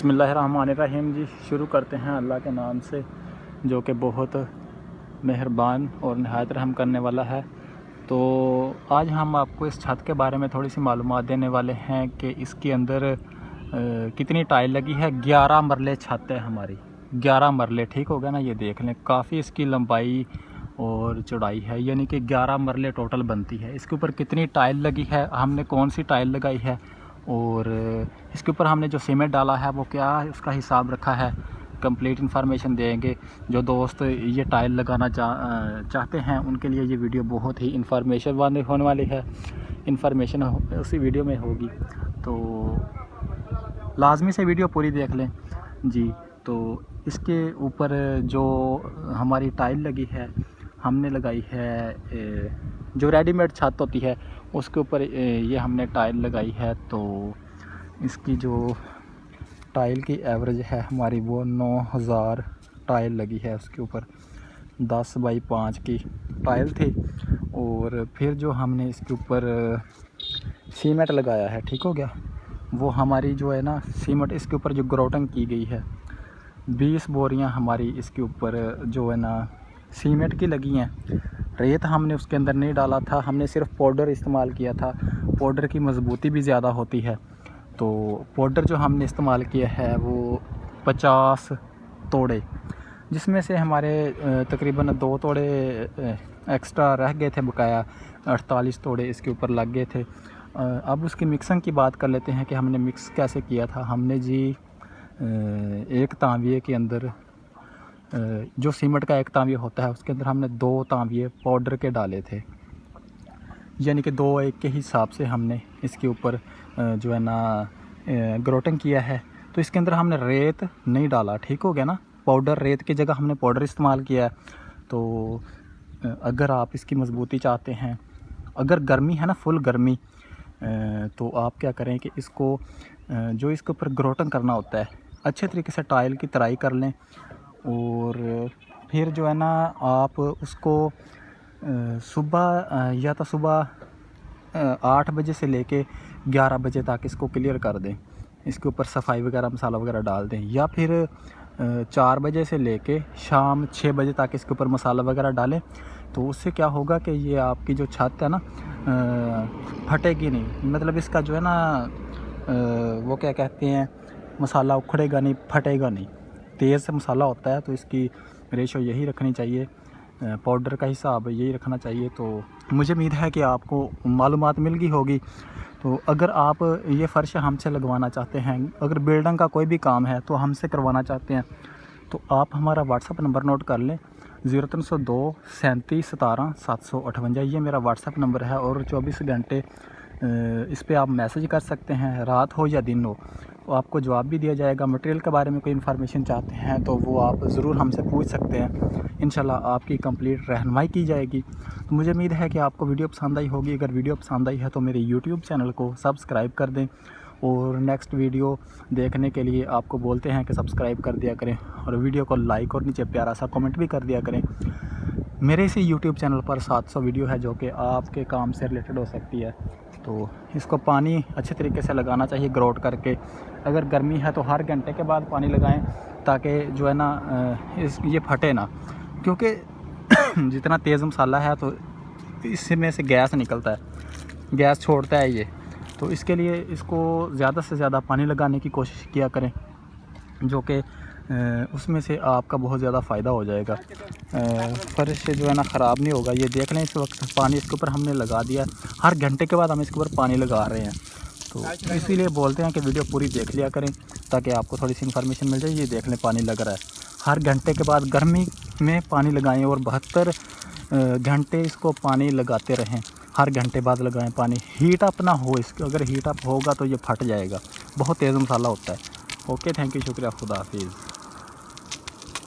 बिस्मिल्लाहिर्रहमानिर्रहीम जी। शुरू करते हैं अल्लाह के नाम से जो कि बहुत मेहरबान और नहायत रहम करने वाला है। तो आज हम आपको इस छत के बारे में थोड़ी सी मालूमात देने वाले हैं कि इसके अंदर कितनी टाइल लगी है। 11 मरले छत है हमारी, 11 मरले, ठीक हो गया ना। ये देख लें, काफ़ी इसकी लंबाई और चौड़ाई है, यानी कि 11 मरले टोटल बनती है। इसके ऊपर कितनी टाइल लगी है, हमने कौन सी टाइल लगाई है और इसके ऊपर हमने जो सीमेंट डाला है वो क्या उसका हिसाब रखा है, कंप्लीट इन्फॉर्मेशन देंगे। जो दोस्त ये टाइल लगाना चाहते हैं उनके लिए ये वीडियो बहुत ही इन्फॉर्मेशन वाली होने वाली है। इन्फॉर्मेशन उसी वीडियो में होगी, तो लाजमी से वीडियो पूरी देख लें जी। तो इसके ऊपर जो हमारी टाइल लगी है, हमने लगाई है जो रेडीमेड छत होती है उसके ऊपर ये हमने टाइल लगाई है। तो इसकी जो टाइल की एवरेज है हमारी वो 9000 टाइल लगी है। उसके ऊपर 10 बाई 5 की टाइल थी और फिर जो हमने इसके ऊपर सीमेंट लगाया है, ठीक हो गया, वो हमारी जो है ना सीमेंट इसके ऊपर जो ग्रोटिंग की गई है 20 बोरियां हमारी इसके ऊपर जो है ना सीमेंट की लगी हैं। रेत हमने उसके अंदर नहीं डाला था, हमने सिर्फ पाउडर इस्तेमाल किया था। पाउडर की मज़बूती भी ज़्यादा होती है, तो पाउडर जो हमने इस्तेमाल किया है वो 50 तोड़े, जिसमें से हमारे तकरीबन 2 तोड़े एक्स्ट्रा रह गए थे, बकाया 48 तोड़े इसके ऊपर लग गए थे। अब उसकी मिक्सिंग की बात कर लेते हैं कि हमने मिक्स कैसे किया था। हमने जी एक तांविये के अंदर जो सीमेंट का एक तांविया होता है उसके अंदर हमने 2 तांविये पाउडर के डाले थे, यानी कि 2-1 के हिसाब से हमने इसके ऊपर जो है ना ग्रोटिंग किया है। तो इसके अंदर हमने रेत नहीं डाला, ठीक हो गया ना। पाउडर, रेत की जगह हमने पाउडर इस्तेमाल किया है। तो अगर आप इसकी मज़बूती चाहते हैं, अगर गर्मी है ना, फुल गर्मी, तो आप क्या करें कि इसको जो इसके ऊपर ग्रोटिंग करना होता है अच्छे तरीके से टाइल की तराई कर लें और फिर जो है ना आप उसको सुबह या तो सुबह 8 बजे से लेके 11 बजे तक इसको क्लियर कर दें, इसके ऊपर सफाई वगैरह मसाला वगैरह डाल दें, या फिर 4 बजे से लेके शाम 6 बजे तक इसके ऊपर मसाला वगैरह डालें। तो उससे क्या होगा कि ये आपकी जो छत है ना फटेगी नहीं, मतलब इसका जो है ना वो क्या कहते हैं, मसाला उखड़ेगा नहीं, फटेगा नहीं। तेज़ से मसाला होता है तो इसकी रेशो यही रखनी चाहिए, पाउडर का हिसाब यही रखना चाहिए। तो मुझे उम्मीद है कि आपको मालूमात मिल गई होगी। तो अगर आप ये फ़र्श हमसे लगवाना चाहते हैं, अगर बिल्डिंग का कोई भी काम है तो हमसे करवाना चाहते हैं, तो आप हमारा व्हाट्सअप नंबर नोट कर लें, 0302 37 17 758। ये मेरा व्हाट्सअप नंबर है और 24 घंटे इस पर आप मैसेज कर सकते हैं, रात हो या दिन हो, तो आपको जवाब भी दिया जाएगा। मटेरियल के बारे में कोई इन्फॉर्मेशन चाहते हैं तो वो आप ज़रूर हमसे पूछ सकते हैं, इंशाल्लाह आपकी कंप्लीट रहनुमाई की जाएगी। तो मुझे उम्मीद है कि आपको वीडियो पसंद आई होगी। अगर वीडियो पसंद आई है तो मेरे यूट्यूब चैनल को सब्सक्राइब कर दें और नेक्स्ट वीडियो देखने के लिए आपको बोलते हैं कि सब्सक्राइब कर दिया करें और वीडियो को लाइक और नीचे प्यारा सा कमेंट भी कर दिया करें। मेरे इसी यूट्यूब चैनल पर 700 वीडियो है जो कि आपके काम से रिलेटेड हो सकती है। तो इसको पानी अच्छे तरीके से लगाना चाहिए ग्रोट करके। अगर गर्मी है तो हर घंटे के बाद पानी लगाएं ताकि जो है ना ये फटे ना, क्योंकि जितना तेज़ मसाला है तो इसमें से गैस निकलता है, गैस छोड़ता है ये। तो इसके लिए इसको ज़्यादा से ज़्यादा पानी लगाने की कोशिश किया करें, जो कि उसमें से आपका बहुत ज़्यादा फ़ायदा हो जाएगा। फर्श जो है ना ख़राब नहीं होगा। ये देख लें, इस वक्त पानी इसके ऊपर हमने लगा दिया, हर घंटे के बाद हम इसके ऊपर पानी लगा रहे हैं। तो इसीलिए बोलते हैं कि वीडियो पूरी देख लिया करें ताकि आपको थोड़ी सी इन्फॉर्मेशन मिल जाए। ये देख लें, पानी लग रहा है, हर घंटे के बाद गर्मी में पानी लगाएं और 72 घंटे इसको पानी लगाते रहें, हर घंटे बाद लगाएं पानी। हीट अप ना हो इसको, अगर हीट अप होगा तो ये फट जाएगा, बहुत तेज़ मसाला होता है। ओके, थैंक यू, शुक्रिया, खुदा हाफिज़।